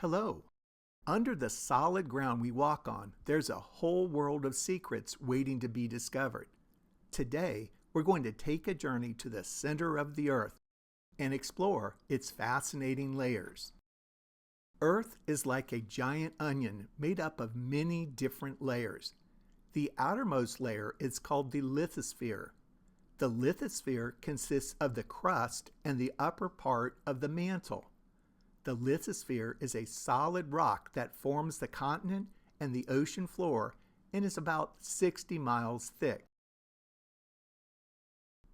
Hello. Under the solid ground we walk on, there's a whole world of secrets waiting to be discovered. Today, we're going to take a journey to the center of the Earth and explore its fascinating layers. Earth is like a giant onion made up of many different layers. The outermost layer is called the lithosphere. The lithosphere consists of the crust and the upper part of the mantle. The lithosphere is a solid rock that forms the continent and the ocean floor and is about 60 miles thick.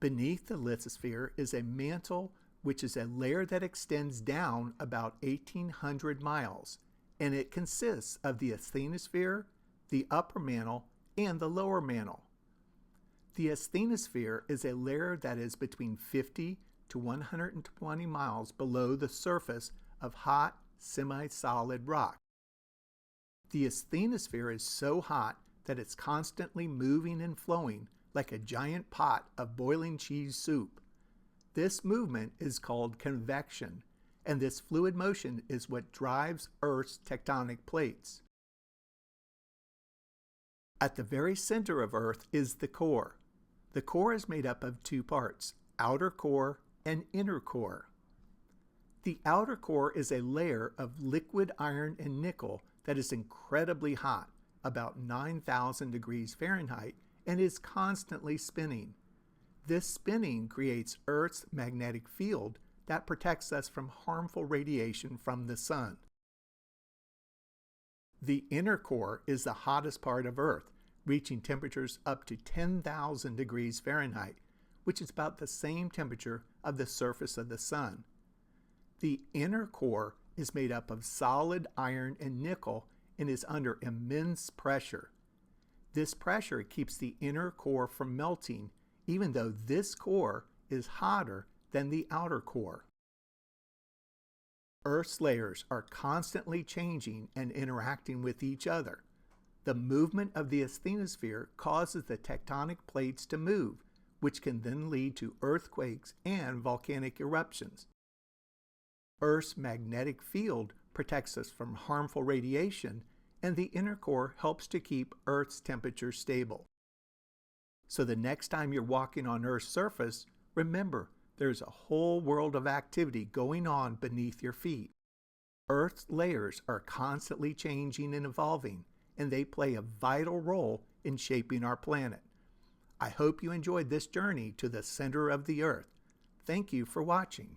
Beneath the lithosphere is a mantle, which is a layer that extends down about 1,800 miles, and it consists of the asthenosphere, the upper mantle, and the lower mantle. The asthenosphere is a layer that is between 50 to 120 miles below the surface of hot, semi-solid rock. The asthenosphere is so hot that it's constantly moving and flowing like a giant pot of boiling cheese soup. This movement is called convection, and this fluid motion is what drives Earth's tectonic plates. At the very center of Earth is the core. The core is made up of two parts, outer core and inner core. The outer core is a layer of liquid iron and nickel that is incredibly hot, about 9,000 degrees Fahrenheit, and is constantly spinning. This spinning creates Earth's magnetic field that protects us from harmful radiation from the sun. The inner core is the hottest part of Earth, reaching temperatures up to 10,000 degrees Fahrenheit, which is about the same temperature of the surface of the sun. The inner core is made up of solid iron and nickel and is under immense pressure. This pressure keeps the inner core from melting, even though this core is hotter than the outer core. Earth's layers are constantly changing and interacting with each other. The movement of the asthenosphere causes the tectonic plates to move, which can then lead to earthquakes and volcanic eruptions. Earth's magnetic field protects us from harmful radiation, and the inner core helps to keep Earth's temperature stable. So the next time you're walking on Earth's surface, remember there's a whole world of activity going on beneath your feet. Earth's layers are constantly changing and evolving, and they play a vital role in shaping our planet. I hope you enjoyed this journey to the center of the Earth. Thank you for watching.